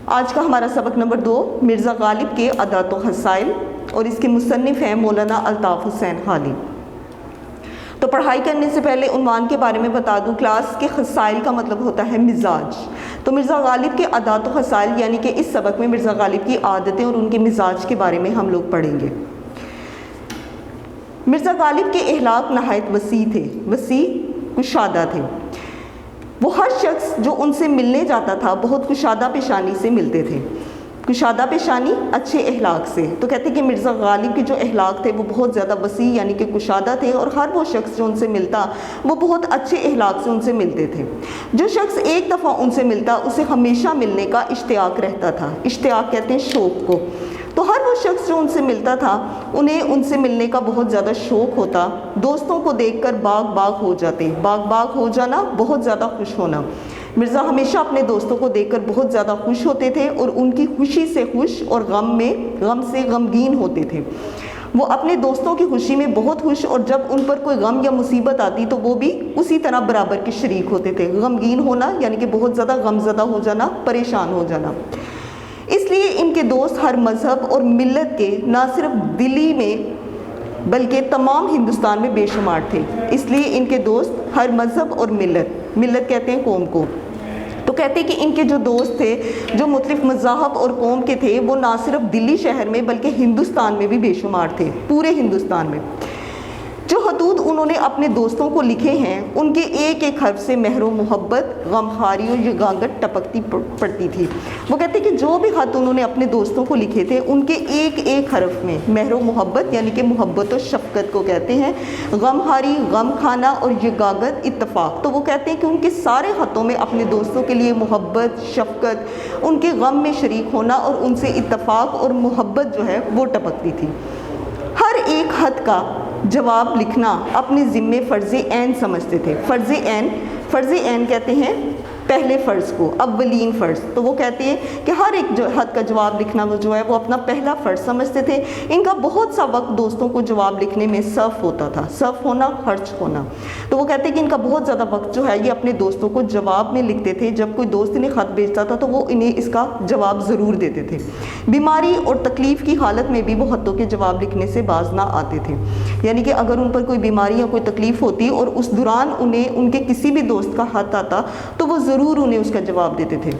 آج کا ہمارا سبق نمبر 2 مرزا غالب کے عادات و خصائل، اور اس کے مصنف ہیں مولانا الطاف حسین خالی۔ تو پڑھائی کرنے سے پہلے عنوان کے بارے میں بتا دوں، کلاس کے خصائل کا مطلب ہوتا ہے مزاج۔ تو مرزا غالب کے عادات و خصائل یعنی کہ اس سبق میں مرزا غالب کی عادتیں اور ان کے مزاج کے بارے میں ہم لوگ پڑھیں گے۔ مرزا غالب کے اخلاق نہایت وسیع تھے، وسیع کشادہ تھے۔ وہ ہر شخص جو ان سے ملنے جاتا تھا بہت کشادہ پیشانی سے ملتے تھے۔ کشادہ پیشانی اچھے اخلاق سے، تو کہتے ہیں کہ مرزا غالب کے جو اخلاق تھے وہ بہت زیادہ وسیع یعنی کہ کشادہ تھے، اور ہر وہ شخص جو ان سے ملتا وہ بہت اچھے اخلاق سے ان سے ملتے تھے۔ جو شخص ایک دفعہ ان سے ملتا اسے ہمیشہ ملنے کا اشتیاق رہتا تھا۔ اشتیاق کہتے ہیں شوق کو۔ تو ہر وہ شخص جو ان سے ملتا تھا انہیں ان سے ملنے کا بہت زیادہ شوق ہوتا۔ دوستوں کو دیکھ کر باغ باغ ہو جاتے، باغ باغ ہو جانا، بہت زیادہ خوش ہونا۔ مرزا ہمیشہ اپنے دوستوں کو دیکھ کر بہت زیادہ خوش ہوتے تھے، اور ان کی خوشی سے خوش اور غم سے غمگین ہوتے تھے۔ وہ اپنے دوستوں کی خوشی میں بہت خوش، اور جب ان پر کوئی غم یا مصیبت آتی تو وہ بھی اسی طرح برابر کے شریک ہوتے تھے۔ غمگین ہونا یعنی کہ بہت زیادہ غمزدہ ہو جانا، پریشان ہو جانا۔ اس لیے ان کے دوست ہر مذہب اور ملت کے نہ صرف دلی میں بلکہ تمام ہندوستان میں بے شمار تھے۔ اس لیے ان کے دوست ہر مذہب اور ملت کہتے ہیں قوم کو، تو کہتے ہیں کہ ان کے جو دوست تھے جو مختلف مذاہب اور قوم کے تھے وہ نہ صرف دلی شہر میں بلکہ ہندوستان میں بھی بے شمار تھے، پورے ہندوستان میں۔ جو خطوط انہوں نے اپنے دوستوں کو لکھے ہیں ان کے ایک ایک حرف سے مہر و محبت، غمخواری اور یگانگت ٹپکتی پڑتی تھی۔ وہ کہتے ہیں کہ جو بھی خط انہوں نے اپنے دوستوں کو لکھے تھے ان کے ایک ایک حرف میں مہر و محبت یعنی کہ محبت و شفقت کو کہتے ہیں، غمخواری، غم کھانا، اور یگانگت اتفاق۔ تو وہ کہتے ہیں کہ ان کے سارے خطوں میں اپنے دوستوں کے لیے محبت، شفقت، ان کے غم میں شریک ہونا اور ان سے اتفاق اور محبت جو ہے وہ ٹپکتی تھی۔ ہر ایک خط کا جواب لکھنا اپنے ذمے فرض عین سمجھتے تھے۔ فرض عین کہتے ہیں پہلے فرض کو، اولین فرض۔ تو وہ کہتے ہیں کہ ہر ایک خط کا جواب لکھنا جو ہے وہ اپنا پہلا فرض سمجھتے تھے۔ ان کا بہت سا وقت دوستوں کو جواب لکھنے میں صرف ہوتا تھا، صرف ہونا، خرچ ہونا۔ تو وہ کہتے ہیں کہ ان کا بہت زیادہ وقت جو ہے یہ اپنے دوستوں کو جواب میں لکھتے تھے۔ جب کوئی دوست انہیں خط بھیجتا تھا تو وہ انہیں اس کا جواب ضرور دیتے تھے۔ بیماری اور تکلیف کی حالت میں بھی وہ خطوں کے جواب لکھنے سے باز نہ آتے تھے، یعنی کہ اگر ان پر کوئی بیماری یا کوئی تکلیف ہوتی اور اس دوران انہیں ان کے کسی بھی دوست کا خط آتا تو وہ ضرور انہیں اس کا جواب دیتے تھے۔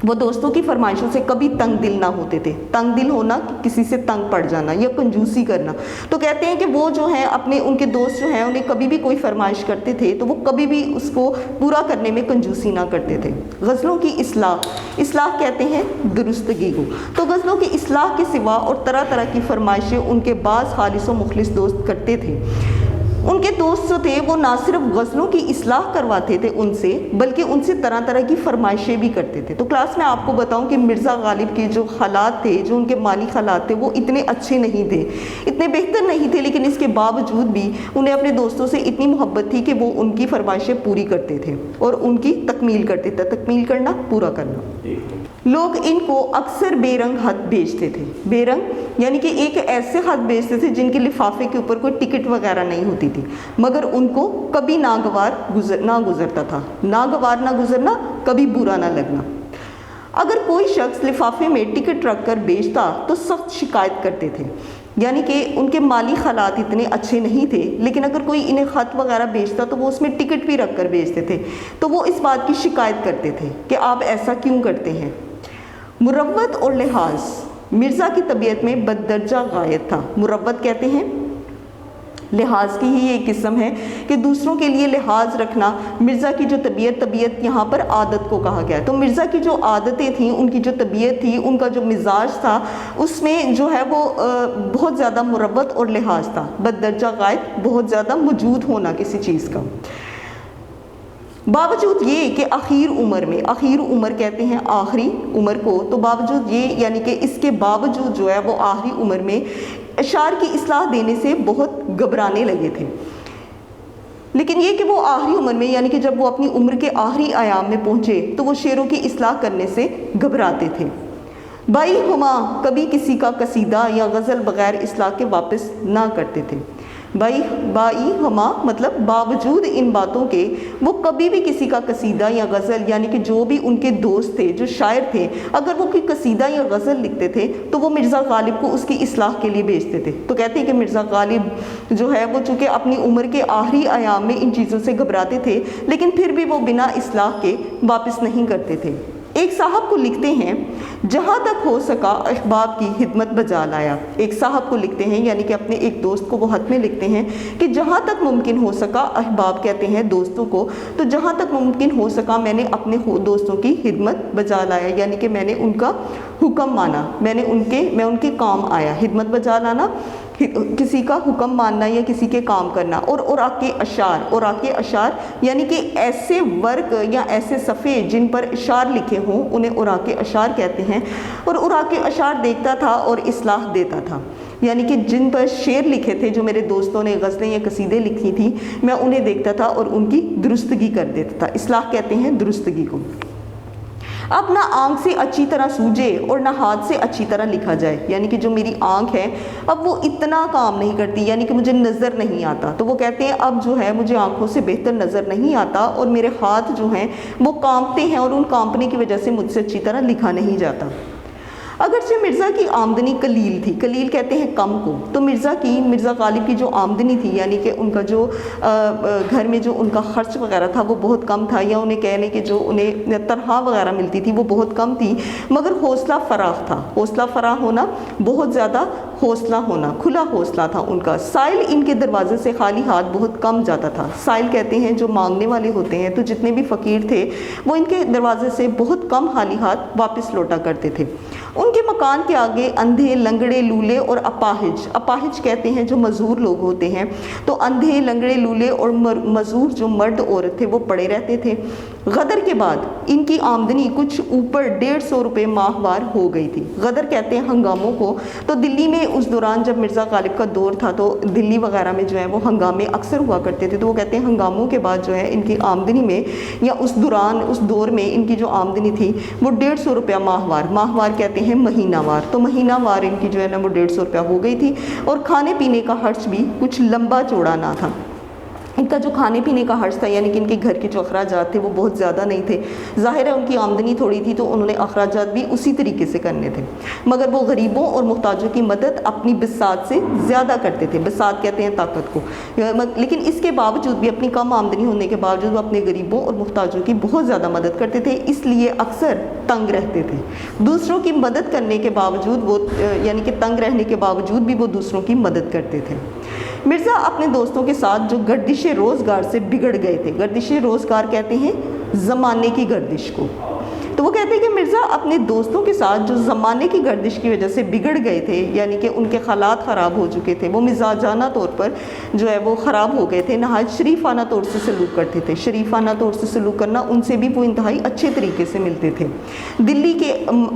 وہ دوستوں کی فرمائشوں سے کبھی تنگ دل نہ ہوتے تھے۔ تنگ دل ہونا، کسی سے تنگ پڑ جانا یا کنجوسی کرنا۔ تو کہتے ہیں کہ وہ جو ہیں ان کے دوست جو ہیں انہیں کبھی بھی کوئی فرمائش کرتے تھے تو وہ کبھی بھی اس کو پورا کرنے میں کنجوسی نہ کرتے تھے۔ غزلوں کی اصلاح کہتے ہیں درستگی کو۔ تو غزلوں کی اصلاح کے سوا اور طرح طرح کی فرمائشیں ان کے بعض خالص و مخلص دوست کرتے تھے۔ ان کے دوست جو تھے وہ نہ صرف غزلوں کی اصلاح کرواتے تھے ان سے بلکہ ان سے طرح طرح کی فرمائشیں بھی کرتے تھے۔ تو کلاس میں آپ کو بتاؤں کہ مرزا غالب کے جو حالات تھے، جو ان کے مالی حالات تھے، وہ اتنے اچھے نہیں تھے، اتنے بہتر نہیں تھے، لیکن اس کے باوجود بھی انہیں اپنے دوستوں سے اتنی محبت تھی کہ وہ ان کی فرمائشیں پوری کرتے تھے اور ان کی تکمیل کرتے تھے۔ تکمیل کرنا، پورا کرنا۔ لوگ ان کو اکثر بے رنگ خط بھیجتے تھے۔ بے رنگ یعنی کہ ایک ایسے خط بھیجتے تھے جن کے لفافے کے اوپر کوئی ٹکٹ وغیرہ نہیں ہوتی تھی، مگر ان کو کبھی ناگوار نہ گزرتا تھا۔ ناگوار نہ گزرنا، کبھی برا نہ لگنا۔ اگر کوئی شخص لفافے میں ٹکٹ رکھ کر بھیجتا تو سخت شکایت کرتے تھے، یعنی کہ ان کے مالی حالات اتنے اچھے نہیں تھے، لیکن اگر کوئی انہیں خط وغیرہ بھیجتا تو وہ اس میں ٹکٹ بھی رکھ کر بھیجتے تھے، تو وہ اس بات کی شکایت کرتے تھے کہ آپ ایسا کیوں کرتے ہیں۔ مروت اور لحاظ مرزا کی طبیعت میں بددرجہ غایت تھا۔ مروت کہتے ہیں لحاظ کی ہی ایک قسم ہے کہ دوسروں کے لیے لحاظ رکھنا۔ مرزا کی جو طبیعت یہاں پر عادت کو کہا گیا ہے۔ تو مرزا کی جو عادتیں تھیں، ان کی جو طبیعت تھی، ان کا جو مزاج تھا، اس میں جو ہے وہ بہت زیادہ مروت اور لحاظ تھا۔ بددرجہ غایت، بہت زیادہ موجود ہونا کسی چیز کا۔ باوجود یہ کہ آخر عمر کہتے ہیں آخری عمر کو، تو باوجود یہ یعنی کہ اس کے باوجود جو ہے وہ آخری عمر میں اشعار کی اصلاح دینے سے بہت گھبرانے لگے تھے۔ لیکن یہ کہ وہ آخری عمر میں یعنی کہ جب وہ اپنی عمر کے آخری ایام میں پہنچے تو وہ شعروں کی اصلاح کرنے سے گھبراتے تھے۔ بائی ہما کبھی کسی کا قصیدہ یا غزل بغیر اصلاح کے واپس نہ کرتے تھے۔ बाई हमा मतलब बावजूद इन बातों के वो कभी भी किसी का कसीदा या गज़ल, यानी कि जो भी उनके दोस्त थे, जो शायर थे, अगर वो कोई कसीदा या गज़ल लिखते थे तो वो मिर्ज़ा गालिब को उसकी इस्लाह के लिए भेजते थे। तो कहते हैं कि मिर्ज़ा गालिब जो है वो चूँकि अपनी उम्र के आखिरी अयाम में इन चीज़ों से घबराते थे, लेकिन फिर भी वो बिना इस्लाह के वापस नहीं करते थे। एक साहब को लिखते हैं, जहाँ तक हो सका अहबाब की खिदमत बजा लाया। एक साहब को लिखते हैं, यानी कि अपने एक दोस्त को वो खत में लिखते हैं कि जहाँ तक मुमकिन हो सका, अहबाब कहते हैं दोस्तों को, तो जहाँ तक मुमकिन हो सका मैंने अपने दोस्तों की खिदमत बजा लाया, यानी कि मैंने उनका हुक्म माना, मैं उनके काम आया। खिदमत बजा लाना, किसी का हुक्म मानना या किसी के काम करना। और आके अशार यानी कि ऐसे वर्क या ऐसे सफ़े जिन पर इशार लिखे हों उन्हें उराके अशार कहते हैं। और उराके अशार देखता था और इस्लाह देता था, यानी कि जिन पर शेर लिखे थे, जो मेरे दोस्तों ने गज़लें या कसीदे लिखी थी, मैं उन्हें देखता था और उनकी दुरुस्तगी कर देता था। इस्लाह कहते हैं दुरुस्तगी को। अब ना आँख से अच्छी तरह सूझे और ना हाथ से अच्छी तरह लिखा जाए, यानी कि जो मेरी आँख है अब वो इतना काम नहीं करती, यानी कि मुझे नज़र नहीं आता। तो वो कहते हैं अब जो है मुझे आँखों से बेहतर नज़र नहीं आता और मेरे हाथ जो हैं वो कांपते हैं और उन कांपने की वजह से मुझसे अच्छी तरह लिखा नहीं जाता। अगरचे मिर्ज़ा की आमदनी कलील थी, कलील कहते हैं कम को, तो मिर्ज़ा गालिब की जो आमदनी थी, यानी कि उनका जो घर में जो उनका खर्च वगैरह था वो बहुत कम था, या उन्हें कहने कि जो उन्हें तनख्वाह वगैरह मिलती थी वो बहुत कम थी, मगर हौसला फराख था। हौसला फराख होना, बहुत ज़्यादा हौसला होना, खुला हौसला था उनका। साइल इनके दरवाजे से खाली हाथ बहुत कम जाता था। साइल कहते हैं जो मांगने वाले होते हैं, तो जितने भी फ़कीर थे वो इनके दरवाजे से बहुत कम खाली हाथ वापस लौटा करते थे। उनके मकान के आगे अंधे, लंगड़े, लूले और अपाहिज कहते हैं जो मजदूर लोग होते हैं, तो अंधे, लंगड़े, लूले और मजदूर जो मर्द औरत थे वो पड़े रहते थे। गदर के बाद इनकी आमदनी कुछ ऊपर 150 रुपये माहवार हो गई थी। गदर कहते हैं हंगामों को। तो दिल्ली में उस दौरान जब मिर्ज़ा गालिब का दौर था तो दिल्ली वगैरह में जो है वो हंगामे अक्सर हुआ करते थे, तो वो कहते हैं हंगामों के बाद जो है इनकी आमदनी में, या उस दौर में इनकी जो आमदनी थी वो 150 रुपया माहवार कहते हैं महीनावार। तो महीनावार इनकी जो है ना वो 150 रुपया हो गई थी। और खाने पीने का खर्च भी कुछ लंबा चौड़ा ना था। इनका जो खाने पीने का खर्च था, यानी कि इनके घर के जो अखराजात थे वो बहुत ज़्यादा नहीं थे। ज़ाहिर है उनकी आमदनी थोड़ी थी तो उन्होंने अखराजात भी उसी तरीके से करने थे, मगर वो गरीबों और मुहताजों की मदद अपनी बिसात से ज़्यादा करते थे। बिसात कहते हैं ताकत को। लेकिन इसके बावजूद भी, अपनी कम आमदनी होने के बावजूद, वो अपने गरीबों और मुहताजों की बहुत ज़्यादा मदद करते थे, इसलिए अक्सर तंग रहते थे। दूसरों की मदद करने के बावजूद वो, यानी कि तंग रहने के बावजूद भी वो दूसरों की मदद करते थे। मिर्ज़ा अपने दोस्तों के साथ जो गर्दिश रोज़गार से बिगड़ गए थे, गर्दिश रोज़गार कहते हैं ज़माने की गर्दिश को, तो वो कहते हैं कि मिर्ज़ा अपने दोस्तों के साथ जो ज़माने की गर्दिश की वजह से बिगड़ गए थे, यानी कि उनके हालात ख़राब हो चुके थे, वो मिजाजाना तौर पर जो है वो ख़राब हो गए थे, नहायत शरीफाना तौर से सलूक करते थे। शरीफाना तौर से सलूक करना, उनसे भी वो इंतहाई अच्छे तरीके से मिलते थे। दिल्ली के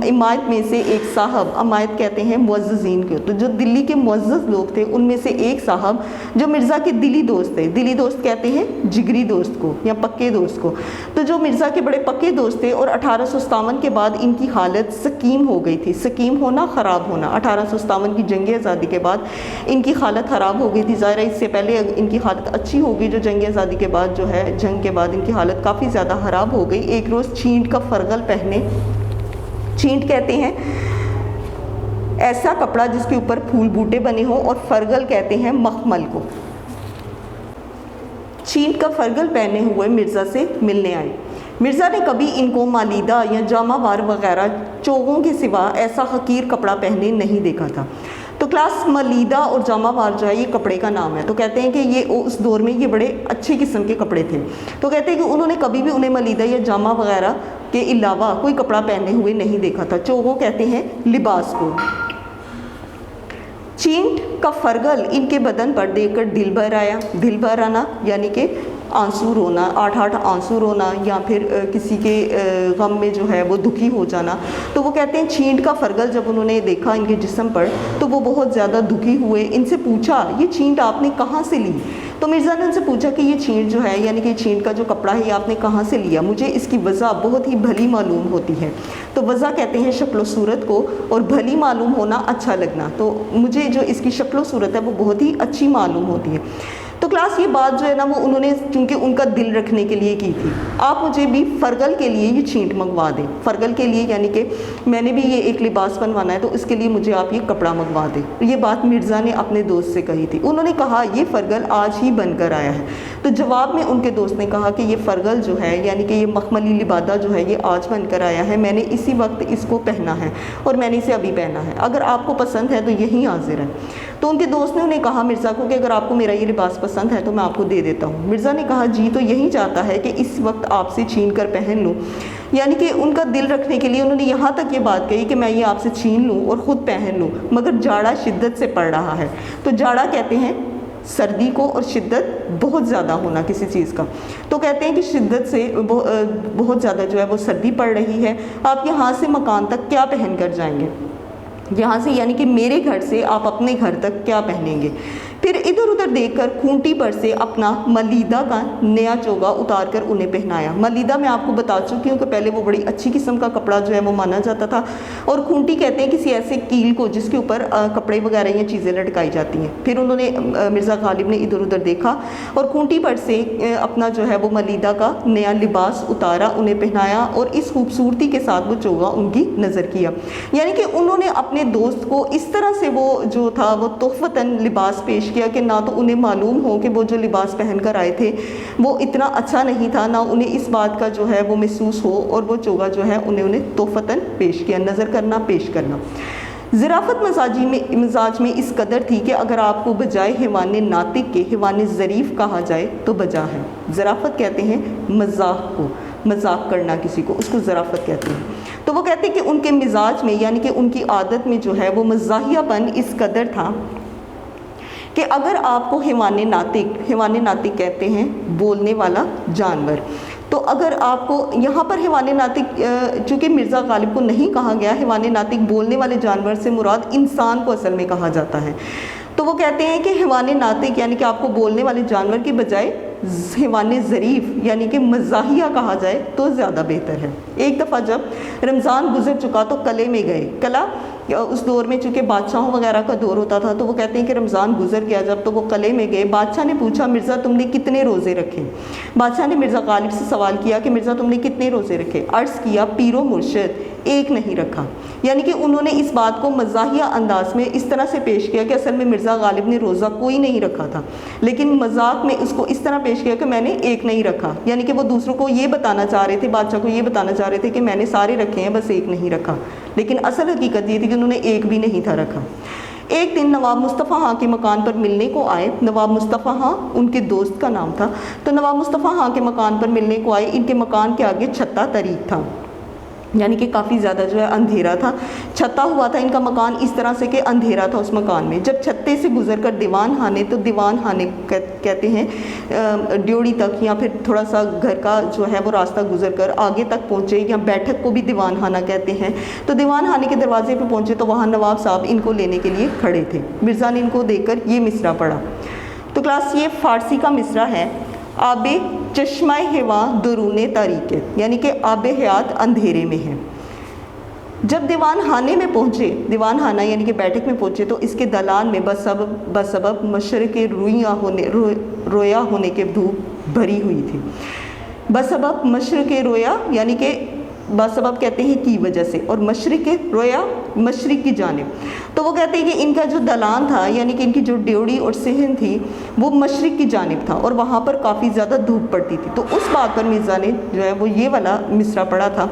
इमायत में से एक साहब, अमायत कहते हैं मुअज़्ज़ज़ीन को, तो जो दिल्ली के मुअज़्ज़ज़ लोग थे उनमें से एक साहब जो मिर्ज़ा के दिली दोस्त थे, दिली दोस्त कहते हैं जिगरी दोस्त को या पक्के दोस्त को, तो जो मिर्ज़ा के बड़े पक्के दोस्त थे। और 1857 के बाद इनकी हालत सकीम हो गई थी। सकीम होना, ख़राब होना। 1857 की जंग आज़ादी के बाद इनकी हालत ख़राब हो गई थी। ज़ाहिर है इससे पहले इनकी हालत अच्छी हो गई, जो जंग आज़ादी के बाद जो है, जंग के बाद इनकी हालत काफ़ी ज़्यादा ख़राब हो गई। एक रोज़ छींट का फरगल पहने, छींट कहते हैं ऐसा कपड़ा जिसके ऊपर फूल बूटे बने हों, और फरगल कहते हैं मखमल को। छींट का फरगल पहने हुए मिर्ज़ा से मिलने आए। मिर्ज़ा ने कभी इनको मालीदा या जामावार वगैरह चोगों के सिवा ऐसा हकीर कपड़ा पहने नहीं देखा था। तो क्लास मलीदा और जामावार जो है ये कपड़े का नाम है। तो कहते हैं कि ये उस दौर में ये बड़े अच्छे किस्म के कपड़े थे। तो कहते हैं कि उन्होंने कभी भी उन्हें मलीदा या जामा वगैरह के अलावा कोई कपड़ा पहने हुए नहीं देखा था। चोगों कहते हैं लिबास को। छींट का फरगल इनके बदन पर देखकर दिल भर आया। दिल भर आना यानी कि आंसू रोना, 8-8 आंसू रोना, या फिर किसी के गम में जो है वो दुखी हो जाना। तो वो कहते हैं छींट का फरगल जब उन्होंने देखा इनके जिस्म पर तो वो बहुत ज़्यादा दुखी हुए। इनसे पूछा ये छींट आपने कहाँ से ली? तो मिर्ज़ा ने उनसे पूछा कि ये छींट जो है, यानी कि छींट का जो कपड़ा है, ये आपने कहाँ से लिया? मुझे इसकी वजह बहुत ही भली मालूम होती है। तो वजह कहते हैं शक्ल सूरत को, और भली मालूम होना अच्छा लगना। तो मुझे जो इसकी शक्ल सूरत है वो बहुत ही अच्छी मालूम होती है। तो क्लास ये बात जो है ना वो उन्होंने चूँकि उनका दिल रखने के लिए की थी। आप मुझे भी फरगल के लिए ये छींट मंगवा दें। फरगल के लिए यानी कि मैंने भी ये एक लिबास बनवाना है तो इसके लिए मुझे आप ये कपड़ा मंगवा दें। ये बात मिर्ज़ा ने अपने दोस्त से कही थी। उन्होंने कहा ये फरगल आज ही बनकर आया है। तो जवाब में उनके दोस्त ने कहा कि ये फरगल जो है, यानी कि ये मखमली लिबादा जो है, ये आज बनकर आया है। मैंने इसी वक्त इसको पहना है और मैंने इसे अभी पहना है। अगर आपको पसंद है तो यहीं हाजिर है। तो उनके दोस्त ने उन्हें कहा मिर्ज़ा को कि अगर आपको मेरा ये लिबास पसंद है तो मैं आपको दे देता हूँ। मिर्ज़ा ने कहा जी तो यही चाहता है कि इस वक्त आपसे छीन कर पहन लूँ। यानी कि उनका दिल रखने के लिए उन्होंने यहाँ तक ये बात कही कि मैं ये आपसे छीन लूँ और ख़ुद पहन लूँ, मगर जाड़ा शिद्दत से पड़ रहा है। तो जाड़ा कहते हैं सर्दी को, और शिद्दत बहुत ज़्यादा होना किसी चीज़ का। तो कहते हैं कि शिद्दत से बहुत ज़्यादा जो है वो सर्दी पड़ रही है। आप यहाँ से मकान तक क्या पहन कर जाएंगे? यहाँ से यानी कि मेरे घर से आप अपने घर तक क्या पहनेंगे? फिर इधर उधर देखकर खूंटी पर से अपना मलीदा का नया चोगा उतार कर उन्हें पहनाया। मलीदा मैं आपको बता चुकी हूँ कि पहले वो बड़ी अच्छी किस्म का कपड़ा जो है वो माना जाता था, और खूंटी कहते हैं किसी ऐसे कील को जिसके ऊपर कपड़े वगैरह या चीज़ें लटकाई जाती हैं। फिर उन्होंने मिर्ज़ा गालिब ने इधर उधर देखा और खूंटी पर से अपना जो है वो मलीदा का नया लिबास उतारा, उन्हें पहनाया, और इस खूबसूरती के साथ वो चोगा उनकी नज़र किया। यानी कि उन्होंने अपने दोस्त को इस तरह से वो जो था वो तोहफ़तन लिबास पेश किया कि ना तो उन्हें मालूम हो कि वो जो लिबास पहन कर आए थे वो इतना अच्छा नहीं था, ना उन्हें इस बात का जो है वो महसूस हो, और वो चोगा जो है उन्हें तोहफ़तन पेश किया। नज़र करना, पेश करना। ज़राफ़त मिजाज में इस कदर थी कि अगर आपको बजाय हैवान नातिक के हैवान ज़रीफ़ कहा जाए तो बजा है। ज़राफ़त कहते हैं मज़ाक को, मजाक करना किसी को, उसको ज़राफ़त कहते हैं। तो वो कहते हैं कि उनके मिजाज में यानी कि उनकी आदत में जो है वो मज़ाहियापन इस कदर था कि अगर आपको हैवान नातिक कहते हैं बोलने वाला जानवर, तो अगर आपको यहाँ पर हैवान नातिक चूँकि मिर्ज़ा गालिब को नहीं कहा गया, हैवान नातिक बोलने वाले जानवर से मुराद इंसान को असल में कहा जाता है। तो वो कहते हैं कि हैवान नातिक यानी कि आपको बोलने वाले जानवर के बजाय हैवान ज़रीफ़ यानी कि मज़ाहिया कहा जाए तो ज़्यादा बेहतर है। एक दफ़ा जब रमज़ान गुजर चुका तो कले में गए। कला उस दौर में चूँकि बादशाहों वगैरह का दौर होता था, तो वो कहते हैं कि रमज़ान गुजर गया जब, तो वो कले में गए। बादशाह ने पूछा मिर्ज़ा तुमने कितने रोज़े रखे? बादशाह ने मिर्ज़ा गालिब से सवाल किया कि मिर्ज़ा तुमने कितने रोज़े रखे? अर्ज़ किया पीरो मुर्शिद एक नहीं रखा। यानी कि उन्होंने इस बात को मज़ाहिया अंदाज में इस तरह से पेश किया कि असल में मिर्ज़ा गालिब ने रोज़ा कोई नहीं रखा था, लेकिन मजाक में उसको इस तरह पेश किया कि मैंने एक नहीं रखा। यानी कि वो दूसरों को ये बताना चाह रहे थे, बादशाह को ये बताना चाह रहे थे कि मैंने सारे रखे हैं, बस एक नहीं रखा। लेकिन असल हकीकत ये थी कि उन्होंने एक भी नहीं था रखा। एक दिन नवाब मुस्तफ़ा हाँ के मकान पर मिलने को आए। नवाब मुस्तफ़ा हाँ उनके दोस्त का नाम था। तो नवाब मुस्तफ़ा हाँ के मकान पर मिलने को आए। इनके मकान के आगे छत्ता तरीक था, यानी कि काफ़ी ज़्यादा जो है अंधेरा था, छत्ता हुआ था इनका मकान इस तरह से कि अंधेरा था उस मकान में। जब छत्ते से गुजर कर दीवान खाने, तो दीवान खाने कहते हैं ड्योड़ी तक या फिर थोड़ा सा घर का जो है वो रास्ता गुजर कर आगे तक पहुँचे, या बैठक को भी दीवान खाना कहते हैं। तो दीवान खाने के दरवाजे पर पहुँचे तो वहाँ नवाब साहब इनको लेने के लिए खड़े थे। मिर्ज़ा ने इनको देखकर ये मिसरा पढ़ा। तो क्लास ये फ़ारसी का मिसरा है। आबे चश्मा हवा दरूने तारीक़, यानी कि आबे हयात अंधेरे में है। जब दीवान खाने में पहुँचे, दीवान खाना यानी कि बैठक में पहुँचे, तो इसके दलान में बसबब मशरक़ रोया होने के धूप भरी हुई थी। बसबब मशरक़ रोया यानी कि बसबब कहते हैं की वजह से, और मशरक़ रोया मशरक़ की जानिब। तो वो कहते हैं कि इनका जो दलान था यानी कि इनकी जो ड्योड़ी और सहन थी वो मशरक़ की जानिब था, और वहाँ पर काफ़ी ज़्यादा धूप पड़ती थी। तो उस बात पर मिर्ज़ा ने जो है वो ये वाला मिसरा पढ़ा था,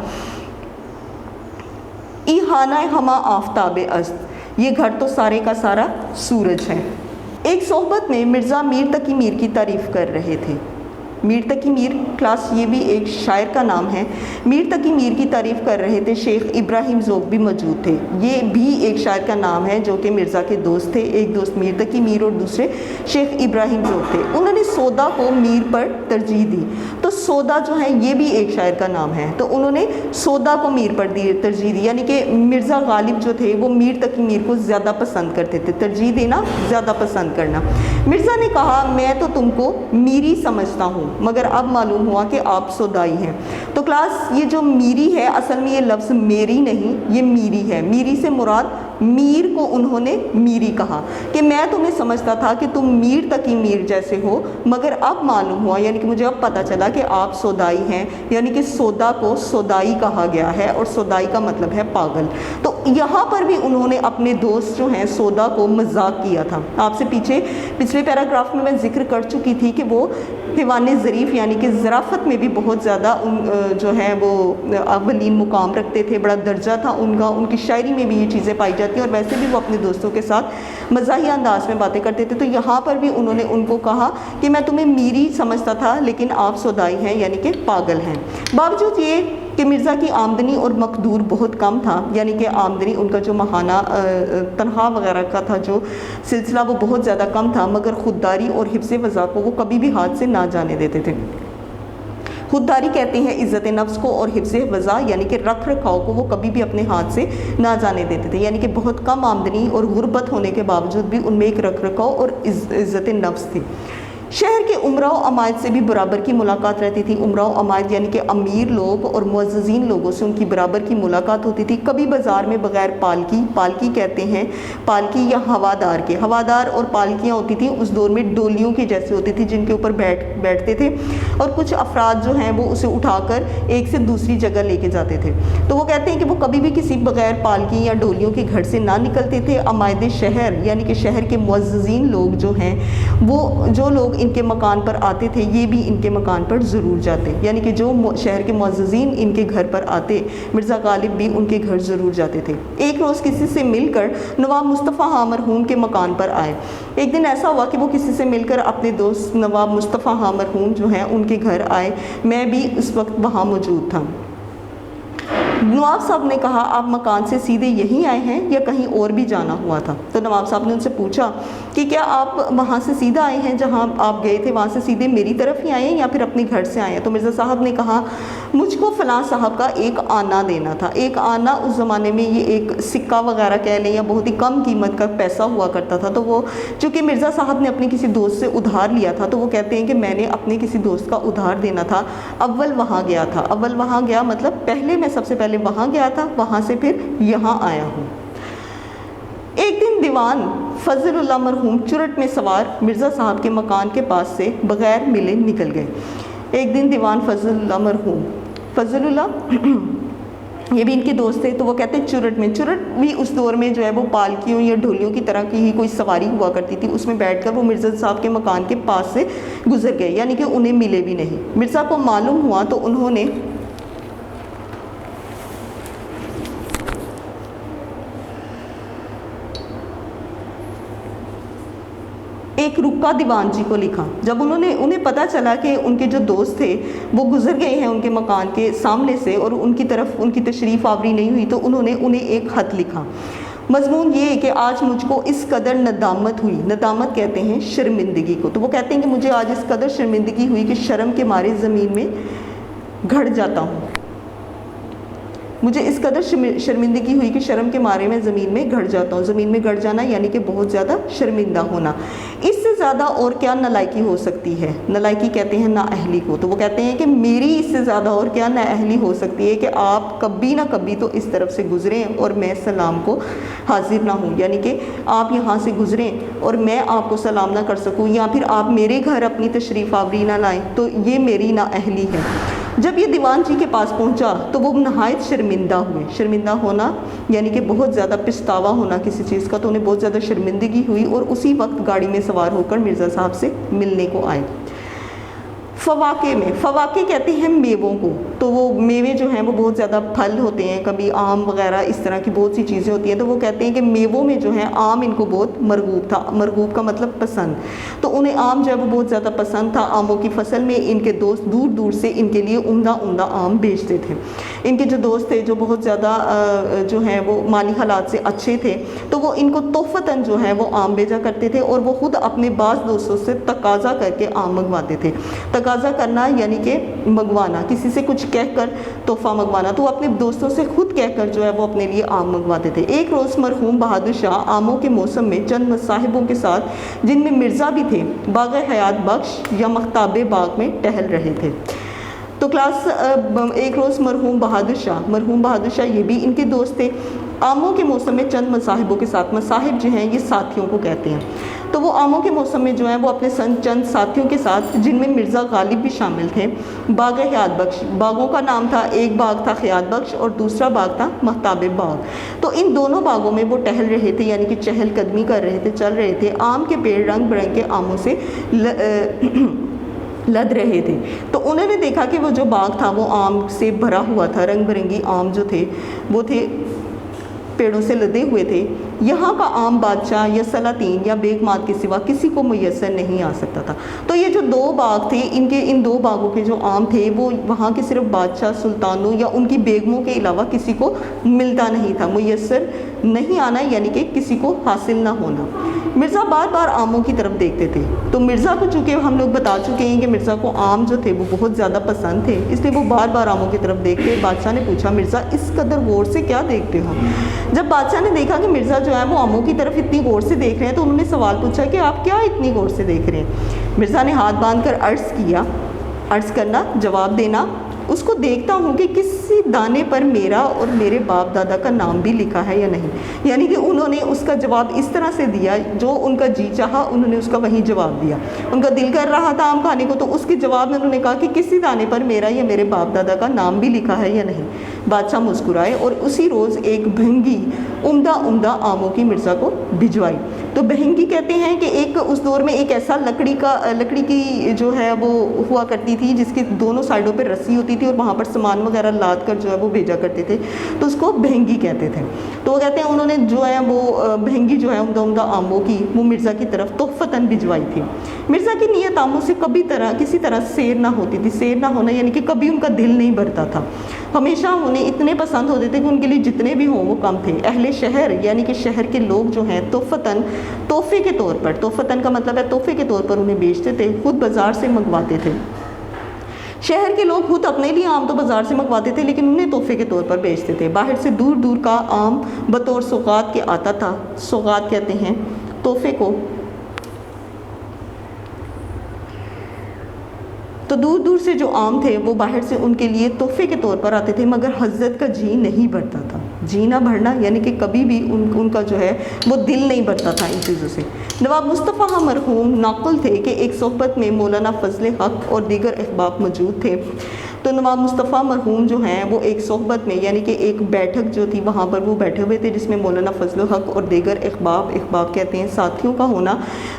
ईहाना हमा आफ्ताब अस्त, ये घर तो सारे का सारा सूरज है। एक सोहबत में मिर्ज़ा मीर तकी मीर की तारीफ़ कर रहे थे। میر تقی میر کلاس یہ بھی ایک شاعر کا نام ہے. میر تقی میر کی تعریف کر رہے تھے شیخ ابراہیم ذوق بھی موجود تھے. یہ بھی ایک شاعر کا نام ہے جو کہ مرزا کے دوست تھے. ایک دوست میر تقی میر اور دوسرے شیخ ابراہیم ذوق تھے. انہوں نے سودا کو میر پر ترجیح دی. تو سودا جو ہے یہ بھی ایک شاعر کا نام ہے, تو انہوں نے سودا کو میر پر ترجیح دی, یعنی کہ مرزا غالب جو تھے وہ میر تقی میر کو زیادہ پسند کرتے تھے. ترجیح دینا, زیادہ پسند کرنا. مرزا نے کہا میں تو تم کو میری سمجھتا ہوں مگر اب معلوم ہوا کہ آپ سودائی ہیں. تو کلاس یہ جو میری ہے اصل میں یہ لفظ میری نہیں, یہ میری ہے. میری سے مراد میر کو انہوں نے میری کہا کہ میں تمہیں سمجھتا تھا کہ تم میر تقی میر جیسے ہو مگر اب معلوم ہوا, یعنی کہ مجھے اب پتہ چلا کہ آپ سودائی ہیں. یعنی کہ سودا کو سودائی کہا گیا ہے اور سودائی کا مطلب ہے پاگل. تو یہاں پر بھی انہوں نے اپنے دوست جو ہیں سودا کو مذاق کیا تھا. آپ سے پچھلے پیراگراف میں ذکر کر چکی تھی کہ وہ حیوان ظریف یعنی کہ ظرافت میں بھی بہت زیادہ جو ہے وہ اولین مقام رکھتے تھے, بڑا درجہ تھا ان کا. ان کی شاعری میں بھی یہ چیزیں پائی جاتی ہیں اور ویسے بھی وہ اپنے دوستوں کے ساتھ مزاحیہ انداز میں باتیں کرتے تھے. تو یہاں پر بھی انہوں نے ان کو کہا کہ میں تمہیں میری سمجھتا تھا لیکن آپ سودائی ہیں یعنی کہ پاگل ہیں. باوجود یہ کہ مرزا کی آمدنی اور مقدور بہت کم تھا, یعنی کہ آمدنی ان کا جو ماہانہ تنخواہ وغیرہ کا تھا جو سلسلہ وہ بہت زیادہ کم تھا, مگر خودداری اور حفظ وضع کو وہ کبھی بھی ہاتھ سے نہ جانے دیتے تھے. خودداری کہتے ہیں عزت نفس کو, اور حفظ وضع یعنی کہ رکھ رکھاؤ کو وہ کبھی بھی اپنے ہاتھ سے نہ جانے دیتے تھے. یعنی کہ بہت کم آمدنی اور غربت ہونے کے باوجود بھی ان میں ایک رکھ رکھاؤ اور عزت نفس تھی. شہر کے امراء و عمائد سے بھی برابر کی ملاقات رہتی تھی. امراء و عمائد یعنی کہ امیر لوگ اور معززین لوگوں سے ان کی برابر کی ملاقات ہوتی تھی. کبھی بازار میں بغیر پالکی کہتے ہیں پالکی یا ہوادار کے, ہوادار اور پالکیاں ہوتی تھیں اس دور میں ڈولیوں کی جیسی ہوتی تھی جن کے اوپر بیٹھتے تھے, اور کچھ افراد جو ہیں وہ اسے اٹھا کر ایک سے دوسری جگہ لے کے جاتے تھے. تو وہ کہتے ہیں کہ وہ کبھی بھی کسی بغیر پالکی یا ڈولیوں کے گھر سے نہ نکلتے تھے. عمائد شہر یعنی کہ شہر کے معززین لوگ جو ہیں وہ جو لوگ ان کے مکان پر آتے تھے یہ بھی ان کے مکان پر ضرور جاتے, یعنی کہ جو شہر کے معززین ان کے گھر پر آتے مرزا غالب بھی ان کے گھر ضرور جاتے تھے. ایک روز کسی سے مل کر نواب مصطفیٰ خاں مرحوم کے مکان پر آئے. ایک دن ایسا ہوا کہ وہ کسی سے مل کر اپنے دوست نواب مصطفیٰ خاں مرحوم جو ہیں ان کے گھر آئے. میں بھی اس وقت وہاں موجود تھا. نواب صاحب نے کہا آپ مکان سے سیدھے یہیں آئے ہیں یا کہیں اور بھی جانا ہوا تھا؟ تو نواب صاحب نے ان سے پوچھا کہ کیا آپ وہاں سے سیدھا آئے ہیں جہاں آپ گئے تھے, وہاں سے سیدھے میری طرف ہی آئے ہیں یا پھر اپنے گھر سے آئے ہیں؟ تو مرزا صاحب نے کہا مجھ کو فلاں صاحب کا ایک آنا دینا تھا. ایک آنا اس زمانے میں یہ ایک سکہ وغیرہ کہہ لیں یا بہت ہی کم قیمت کا پیسہ ہوا کرتا تھا. تو وہ چونکہ مرزا صاحب نے اپنے کسی دوست سے ادھار لیا تھا تو وہ کہتے ہیں کہ میں نے اپنے کسی دوست کا ادھار دینا تھا. اول وہاں گیا تھا, اول وہاں گیا مطلب پہلے میں سب سے پہلے وہاں گیا تھا, وہاں سے پھر یہاں آیا ہوں. ایک دن دیوان فضل اللہ مرحوم چرٹ میں سوار مرزا صاحب کے مکان کے پاس سے بغیر ملے نکل گئے. ایک دن دیوان فضل اللہ مرحوم, فضل اللہ یہ بھی ان کے دوست تھے, تو وہ کہتے ہیں چرٹ بھی اس دور میں جو ہے وہ پالکیوں یا ڈھولیوں کی طرح کی ہی کوئی سواری ہوا کرتی تھی. اس میں بیٹھ کر وہ مرزا صاحب کے مکان کے پاس سے گزر گئے, یعنی کہ انہیں ملے بھی نہیں. مرزا کو معلوم ہوا تو انہوں نے ایک رکا دیوان جی کو لکھا. جب انہیں پتہ چلا کہ ان کے جو دوست تھے وہ گزر گئے ہیں ان کے مکان کے سامنے سے اور ان کی طرف ان کی تشریف آوری نہیں ہوئی, تو انہوں نے انہیں ایک خط لکھا. مضمون یہ ہے کہ آج مجھ کو اس قدر ندامت ہوئی, ندامت کہتے ہیں شرمندگی کو. تو وہ کہتے ہیں کہ مجھے آج اس قدر شرمندگی ہوئی کہ شرم کے مارے زمین میں گھڑ جاتا ہوں. مجھے اس قدر شرمندگی ہوئی کہ شرم کے مارے میں زمین میں گھڑ جاتا ہوں. زمین میں گھڑ جانا یعنی کہ بہت زیادہ شرمندہ ہونا. اس سے زیادہ اور کیا نالائکی ہو سکتی ہے؟ نالائکی کہتے ہیں نااہلی کو. تو وہ کہتے ہیں کہ میری اس سے زیادہ اور کیا نااہلی ہو سکتی ہے کہ آپ کبھی نہ کبھی تو اس طرف سے گزریں اور میں سلام کو حاضر نہ ہوں, یعنی کہ آپ یہاں سے گزریں اور میں آپ کو سلام نہ کر سکوں, یا پھر آپ میرے گھر اپنی تشریف آوری نہ لائیں, تو یہ میری نااہلی ہے. جب یہ دیوان جی کے پاس پہنچا تو وہ نہایت شرمندہ ہوئے. شرمندہ ہونا یعنی کہ بہت زیادہ پچھتاوا ہونا کسی چیز کا, تو انہیں بہت زیادہ شرمندگی ہوئی اور اسی وقت گاڑی میں سوار ہو کر مرزا صاحب سے ملنے کو آئے. फवाके में, फवाके कहते हैं मेवों को, तो वो मेवे जो हैं वो बहुत ज़्यादा फल होते हैं, कभी आम वगैरह इस तरह की बहुत सी चीज़ें होती हैं, तो वो कहते हैं कि मेवों में जो है आम इनको बहुत मरगूब था। मरगूब का मतलब पसंद, तो उन्हें आम जो है वो बहुत ज़्यादा पसंद था। आमों की फसल में इनके दोस्त दूर दूर से इनके लिए उम्दा उम्दा आम बेचते थे। इनके जो दोस्त थे जो बहुत ज़्यादा जो हैं वो माली हालात से अच्छे थे, तो वो इनको तोहफ़तन जो है वो आम भेजा करते थे, और वो ख़ुद अपने बाज़ दोस्तों से तकाज़ा करके आम मंगवाते थे। तकाज़ा करना यानी कि मंगवाना, किसी से कुछ कहकर तोहफ़ा मंगवाना, तो वो अपने दोस्तों से खुद कहकर जो है वो अपने लिए आम मंगवाते थे। एक रोज़ मरहूम बहादुर शाह आमों के मौसम में चंद मसाहिबों के साथ, जिनमें मिर्ज़ा भी थे, बाग़ हयात बख्श या मख्ताब बाग में टहल रहे थे। तो क्लास एक रोज़ मरहूम बहादुर शाह ये भी इनके दोस्त थे। आमों के मौसम में चंद मसाहिबों के साथ, मसाहिब जो हैं ये साथियों को कहते हैं, तो वो आमों के मौसम में जो है वो अपने चंद साथियों के साथ, जिनमें मिर्ज़ा गालिब भी शामिल थे, बाग़ हयात बख्श, बागों का नाम था, एक बाग था हयात बख्श और दूसरा बाग था महताब बाग, तो इन दोनों बागों में वो टहल रहे थे, यानी कि चहल कदमी कर रहे थे, चल रहे थे। आम के पेड़ रंग बिरंगे आमों से लद रहे थे, तो उन्होंने देखा कि वो जो बाग था वो आम से भरा हुआ था, रंग बिरंगी आम जो थे वो थे पेड़ों से लदे हुए थे। यहाँ का आम बादशाह या सलातीन या बेगमात के सिवा किसी को मुयस्सर नहीं आ सकता था। तो ये जो दो बाग थे, इन दो बागों के जो आम थे वो वहाँ के सिर्फ बादशाह, सुल्तानों या उनकी बेगमों के अलावा किसी को मिलता नहीं था, मुयस्सर नहीं आना यानी कि किसी को हासिल ना होना। मिर्ज़ा बार बार आमों की तरफ देखते थे, तो मिर्ज़ा को चूँकि हम लोग बता चुके हैं कि मिर्ज़ा को आम जो थे वो बहुत ज़्यादा पसंद थे, इसलिए वो बार बार आमों की तरफ देखते। बादशाह ने पूछा, मिर्ज़ा इस कदर गौर से क्या देखते हो? जब बादशाह ने देखा कि मिर्ज़ा जो है वो आमों की तरफ इतनी गौर से देख रहे हैं, तो उन्होंने सवाल पूछा कि आप क्या इतनी गौर से देख रहे हैं? मिर्ज़ा ने हाथ बांध कर अर्ज़ किया, अर्ज़ करना जवाब देना, उसको देखता हूँ कि किसी दाने पर मेरा और मेरे बाप दादा का नाम भी लिखा है या नहीं। यानी कि उन्होंने उसका जवाब इस तरह से दिया, जो उनका जी चाहा उन्होंने उसका वही जवाब दिया। उनका दिल कर रहा था आम खाने को, तो उसके जवाब में उन्होंने कहा कि किसी दाने पर मेरा या मेरे बाप दादा का नाम भी लिखा है या नहीं। बादशाह मुस्कुराए और उसी रोज़ एक भंगी उम्दा उम्दा आमों की मिर्ज़ा को भिजवाई। तो बहंगी कहते हैं कि एक उस दौर में एक ऐसा लकड़ी की जो है वो हुआ करती थी, जिसके दोनों साइडों पर रस्सी होती थी और वहाँ पर सामान वगैरह लाद कर जो है वो भेजा करते थे, तो उसको बहंगी कहते थे। तो वो कहते हैं उन्होंने जो है वो बहंगी जो है उम्दा उम्दा आमों की वो मिर्ज़ा की तरफ तोहफ़तन भिजवाई थी। मिर्ज़ा की नीयत आमों से किसी तरह सेर ना होती थी। सेर ना होना यानी कि कभी उनका दिल नहीं भरता था, हमेशा उन्हें इतने पसंद होते थे कि उनके लिए जितने भी हों वो कम थे। अहले शहर यानी कि शहर के लोग जो हैं तोहफ़तन, तोहफ़े के तौर पर, तोहफ़तन का मतलब है तोहफ़े के तौर पर उन्हें बेचते थे, खुद बाज़ार से मंगवाते थे। शहर के लोग खुद अपने लिए आम तो बाज़ार से मंगवाते थे, लेकिन उन्हें तोहफ़े के तौर पर बेचते थे। बाहर से दूर दूर का आम बतौर सौगात के आता था। सौगात कहते हैं तोहफ़े को। तो दूर दूर से जो आम थे वो बाहर से उनके लिए तोहफ़े के तौर पर आते थे, मगर हज़रत का जी नहीं भरता था। जी ना भरना यानी कि कभी भी उनका जो है वो दिल नहीं भरता था इन चीज़ों से। नवाब मुस्तफ़ा मरहूम नाक़िल थे कि एक सोहबत में मौलाना फजल हक और दीगर अहबाब मौजूद थे। तो नवाब मुस्तफ़ा मरहूम जो हैं वो एक सोहबत में यानी कि एक बैठक जो थी वहाँ पर वो बैठे हुए थे, जिसमें मौलाना फजल हक और दीगर अहबाब कहते हैं साथियों का होना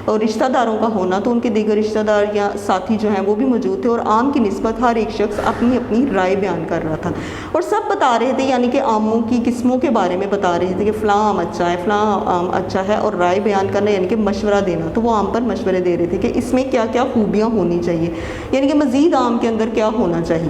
और रिश्तेदारों का होना। तो उनके दीगर रिश्तेदार या साथी जो हैं वो भी मौजूद थे, और आम की निस्बत हर एक शख्स अपनी अपनी राय बयान कर रहा था और सब बता रहे थे, यानी कि आमों की किस्मों के बारे में बता रहे थे कि फ़लाँ आम अच्छा है, फ़लाँ आम अच्छा है, और राय बयान करना यानी कि मशवरा देना। तो वो आम पर मशवरे दे रहे थे कि इसमें क्या क्या खूबियाँ होनी चाहिए, यानी कि मज़ीद आम के अंदर क्या होना चाहिए।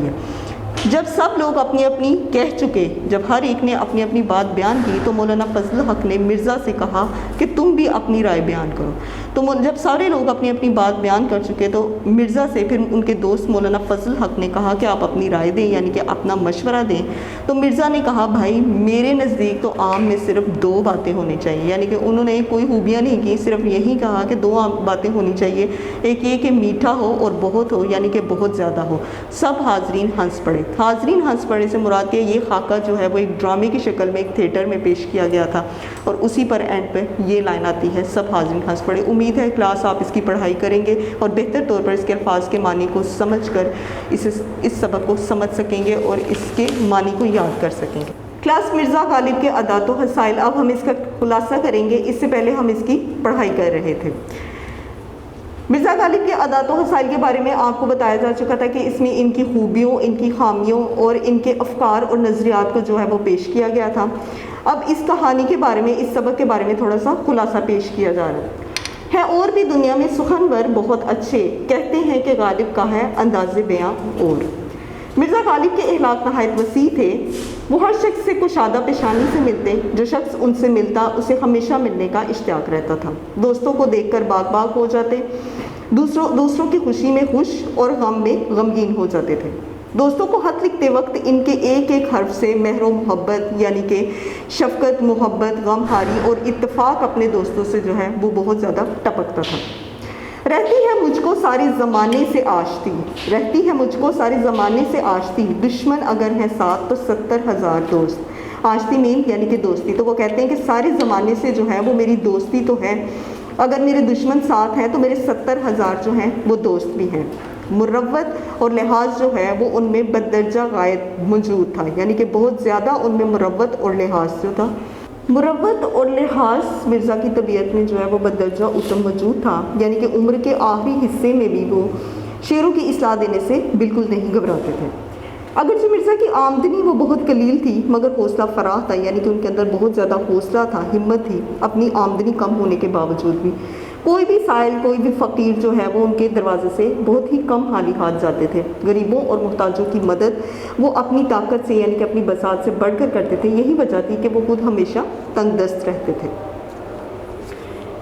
जब सब लोग अपनी अपनी कह चुके, जब हर एक ने अपनी अपनी बात बयान की, तो मौलाना फजल हक ने मिर्ज़ा से कहा कि तुम भी अपनी राय बयान करो। तो जब सारे लोग अपनी अपनी बात बयान कर चुके, तो मिर्ज़ा से फिर उनके दोस्त मौलाना फजल हक ने कहा कि आप अपनी राय दें, यानी कि अपना मशवरा दें। तो मिर्ज़ा ने कहा, भाई मेरे नज़दीक तो आम में सिर्फ दो बातें होनी चाहिए, यानी कि उन्होंने कोई खूबियाँ नहीं की, सिर्फ यही कहा कि दो बातें होनी चाहिए। एक ये कि मीठा हो और बहुत हो, यानी कि बहुत ज़्यादा हो। सब हाजरीन हंस पड़े। हाजरीन हंस पड़े से मुराद के ये खाका जो है वो एक ड्रामे की शक्ल में एक थिएटर में पेश किया गया था, और उसी पर एंड पे ये लाइन आती है, सब हाजरीन हंस पड़े। उम्मीद है क्लास आप इसकी पढ़ाई करेंगे और बेहतर तौर पर इसके अल्फाज के मानी को समझ कर इस सबक को समझ सकेंगे और इसके मानी को याद कर सकेंगे। क्लास मिर्ज़ा गालिब के अदात व हसाइल, अब हम इसका खुलासा करेंगे। इससे पहले हम इसकी पढ़ाई कर रहे थे। مرزا غالب کے عادات و حسائل کے بارے میں آپ کو بتایا جا چکا تھا کہ اس میں ان کی خوبیوں، ان کی خامیوں اور ان کے افکار اور نظریات کو جو ہے وہ پیش کیا گیا تھا۔ اب اس کہانی کے بارے میں، اس سبق کے بارے میں تھوڑا سا خلاصہ پیش کیا جا رہا ہے۔ اور بھی دنیا میں سخنور بہت اچھے، کہتے ہیں کہ غالب کا ہے انداز بیاں اور۔ مرزا غالب کے اخلاق نہایت وسیع تھے، وہ ہر شخص سے کشادہ پیشانی سے ملتے، جو شخص ان سے ملتا اسے ہمیشہ ملنے کا اشتیاق رہتا تھا، دوستوں کو دیکھ کر باغ باغ ہو جاتے، دوسروں کی خوشی میں خوش اور غم میں غمگین ہو جاتے تھے۔ دوستوں کو خط لکھتے وقت ان کے ایک ایک حرف سے مہر و محبت یعنی کہ شفقت، محبت، غم خاری اور اتفاق اپنے دوستوں سے جو ہے وہ بہت زیادہ ٹپکتا تھا۔ رہتی ہے مجھ کو سارے زمانے سے آشتی، رہتی ہے مجھ کو سارے زمانے سے آشتی، دشمن اگر ہیں ساتھ تو 70,000 دوست۔ آشتی مین یعنی کہ دوستی، تو وہ کہتے ہیں کہ سارے زمانے سے جو ہے وہ میری دوستی تو ہے، اگر میرے دشمن ساتھ ہیں تو میرے 70,000 جو ہیں وہ دوست بھی ہیں۔ مروت اور لحاظ جو ہے وہ ان میں بدرجہ غایت موجود تھا، یعنی کہ بہت زیادہ ان میں مروت اور لحاظ جو تھا، مروت اور لحاظ مرزا کی طبیعت میں جو ہے وہ بدرجہ اتم موجود تھا، یعنی کہ عمر کے آخری حصے میں بھی وہ شعروں کی اصلاح دینے سے بالکل نہیں گھبراتے تھے۔ اگرچہ مرزا کی آمدنی وہ بہت قلیل تھی مگر حوصلہ فراخ تھا، یعنی کہ ان کے اندر بہت زیادہ حوصلہ تھا، ہمت تھی، اپنی آمدنی کم ہونے کے باوجود بھی کوئی بھی سائل، کوئی بھی فقیر جو ہے وہ ان کے دروازے سے بہت ہی کم خالی ہاتھ جاتے تھے۔ غریبوں اور محتاجوں کی مدد وہ اپنی طاقت سے یعنی کہ اپنی بساط سے بڑھ کر کرتے تھے، یہی وجہ تھی کہ وہ خود ہمیشہ تنگ دست رہتے تھے۔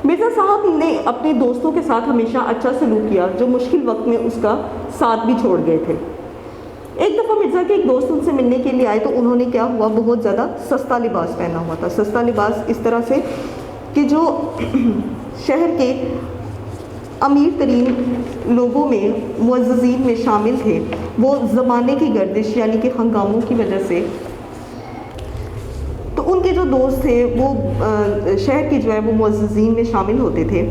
مرزا صاحب نے اپنے دوستوں کے ساتھ ہمیشہ اچھا سلوک کیا، جو مشکل وقت میں اس کا ساتھ بھی چھوڑ گئے تھے۔ ایک دفعہ مرزا کے ایک دوست ان سے ملنے کے لیے آئے تو انہوں نے کیا ہوا، بہت زیادہ سستا لباس پہنا ہوا تھا۔ سستا لباس اس طرح سے کہ جو شہر کے امیر ترین لوگوں میں، معززین میں شامل تھے، وہ زمانے کی گردش یعنی کہ ہنگاموں کی وجہ سے، تو ان کے جو دوست تھے وہ شہر کے جو ہے وہ معززین میں شامل ہوتے تھے،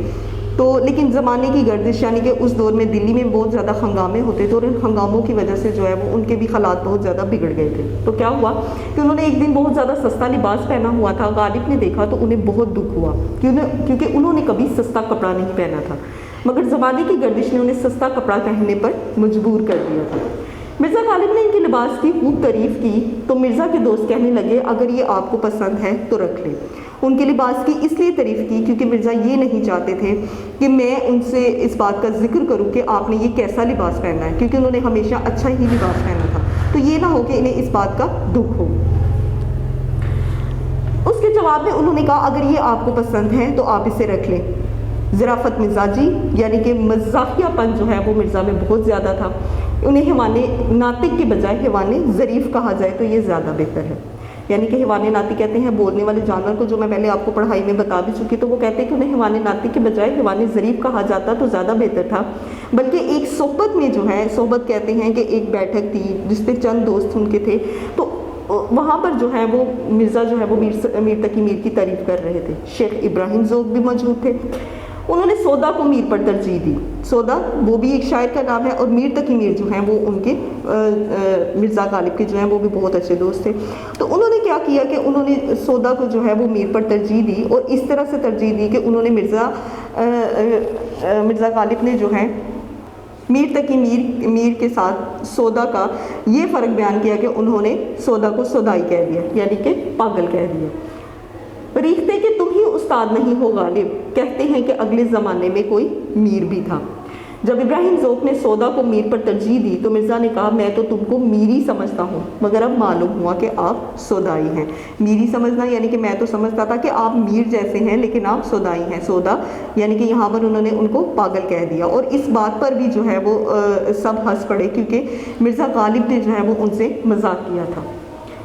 تو لیکن زمانے کی گردش یعنی کہ اس دور میں دلی میں بہت زیادہ ہنگامے ہوتے تھے، اور ان ہنگاموں کی وجہ سے جو ہے وہ ان کے بھی حالات بہت زیادہ بگڑ گئے تھے۔ تو کیا ہوا کہ انہوں نے ایک دن بہت زیادہ سستا لباس پہنا ہوا تھا، غالب نے دیکھا تو انہیں بہت دکھ ہوا، کیونکہ انہوں نے کبھی سستا کپڑا نہیں پہنا تھا، مگر زمانے کی گردش نے انہیں سستا کپڑا پہننے پر مجبور کر دیا تھا۔ مرزا غالب نے ان کے لباس کی خوب تعریف کی تو مرزا کے دوست کہنے لگے اگر یہ آپ کو پسند ہے تو رکھ لیں۔ ان کے لباس کی اس لیے تعریف کی کیونکہ مرزا یہ نہیں چاہتے تھے کہ میں ان سے اس بات کا ذکر کروں کہ آپ نے یہ کیسا لباس پہنا ہے، کیونکہ انہوں نے ہمیشہ اچھا ہی لباس پہنا تھا، تو یہ نہ ہو کہ انہیں اس بات کا دکھ ہو۔ اس کے جواب میں انہوں نے کہا اگر یہ آپ کو پسند ہے تو آپ اسے رکھ لیں۔ ظرافت مزاجی یعنی کہ مزاحیہ پن جو ہے وہ مرزا میں بہت زیادہ تھا، انہیں حیوان ناطق کے بجائے حیوان ظریف کہا جائے تو یہ زیادہ بہتر ہے، یعنی کہ حیوان ناطق کہتے ہیں بولنے والے جانور کو، جو میں پہلے آپ کو پڑھائی میں بتا بھی چکی، تو وہ کہتے ہیں کہ انہیں حیوان ناطق کے بجائے حیوان ظریف کہا جاتا تو زیادہ بہتر تھا۔ بلکہ ایک صحبت میں جو ہے، صحبت کہتے ہیں کہ ایک بیٹھک تھی جس پہ چند دوست ان کے تھے، تو وہاں پر جو ہے وہ مرزا جو ہے وہ میر تقی میر کی تعریف کر رہے تھے، شیخ ابراہیم ذوق بھی موجود تھے، انہوں نے سودا کو میر پر ترجیح دی۔ سودا وہ بھی ایک شاعر کا نام ہے، اور میر تقی میر جو ہیں وہ ان کے مرزا غالب کے جو ہیں وہ بھی بہت اچھے دوست تھے۔ تو انہوں نے کیا کیا کہ انہوں نے سودا کو جو ہے وہ میر پر ترجیح دی، اور اس طرح سے ترجیح دی کہ انہوں نے مرزا غالب نے جو ہے میر تقی میر کے ساتھ سودا کا یہ فرق بیان کیا کہ انہوں نے سودا کو سودائی کہہ دیا، یعنی کہ پاگل کہہ دیا۔ ریختے کہ تم ہی استاد نہیں ہو غالب، کہتے ہیں کہ اگلے زمانے میں کوئی میر بھی تھا۔ جب ابراہیم ذوق نے سودا کو میر پر ترجیح دی تو مرزا نے کہا میں تو تم کو میری سمجھتا ہوں، مگر اب معلوم ہوا کہ آپ سودائی ہیں۔ میری سمجھنا یعنی کہ میں تو سمجھتا تھا کہ آپ میر جیسے ہیں لیکن آپ سودائی ہیں۔ سودا یعنی کہ یہاں پر انہوں نے ان کو پاگل کہہ دیا، اور اس بات پر بھی جو ہے وہ سب ہنس پڑے کیونکہ مرزا غالب نے جو ہے وہ ان سے مذاق کیا تھا۔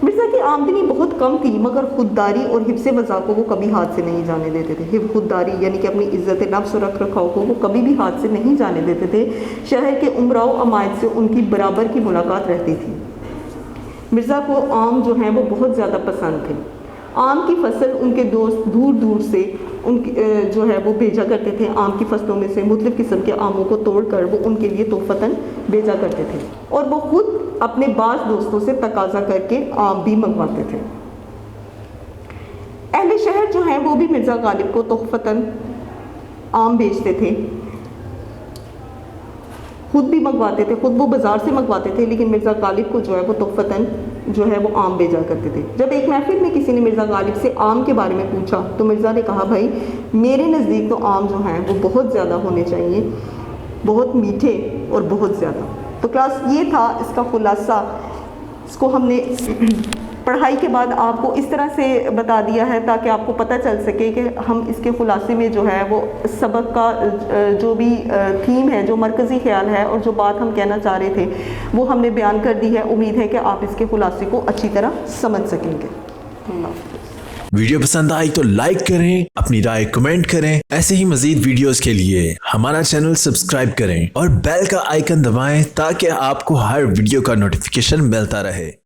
مرزا کی آمدنی بہت کم تھی مگر خودداری اور حفظ وضع کو وہ کبھی ہاتھ سے نہیں جانے دیتے تھے۔ خودداری یعنی کہ اپنی عزت نفس و رکھ رکھاؤ کو وہ کبھی بھی ہاتھ سے نہیں جانے دیتے تھے۔ شہر کے امراء و عمائد سے ان کی برابر کی ملاقات رہتی تھی۔ مرزا کو آم جو ہیں وہ بہت زیادہ پسند تھے۔ آم کی فصل ان کے دوست دور دور سے جو ہے وہ بھیجا کرتے تھے، آم کی فصلوں میں سے مختلف قسم کے آموں کو توڑ کر وہ ان کے لیے تحفتاً بھیجا کرتے تھے، اور وہ خود اپنے بعض دوستوں سے تقاضا کر کے آم بھی منگواتے تھے۔ اہل شہر جو ہیں وہ بھی مرزا غالب کو تحفتاً آم بیچتے تھے۔ खुद भी मंगवाते थे, खुद वो बाज़ार से मंगवाते थे, लेकिन मिर्ज़ा गालिब को जो है वो तोहफ़तन जो है वो आम भेजा करते थे। जब एक महफिल में किसी ने मिर्ज़ा गालिब से आम के बारे में पूछा तो मिर्ज़ा ने कहा, भाई मेरे नज़दीक तो आम जो हैं वो बहुत ज़्यादा होने चाहिए, बहुत मीठे और बहुत ज़्यादा। तो क्लास ये था इसका ख़ुलासा। इसको हमने पढ़ाई के बाद आपको इस तरह से बता दिया है ताकि आपको पता चल सके कि हम इसके ख़ुलासे में जो है वो सबक का जो भी थीम है, जो मरकज़ी ख्याल है और जो बात हम कहना चाह रहे थे वो हमने बयान कर दी है। उम्मीद है कि आप इसके ख़ुलासे को अच्छी तरह समझ सकेंगे। वीडियो पसंद आई तो लाइक करें, अपनी राय कमेंट करें। ऐसे ही मजीद वीडियोस के लिए हमारा चैनल सब्सक्राइब करें और बेल का आइकन दबाएं ताकि आपको हर वीडियो का नोटिफिकेशन मिलता रहे।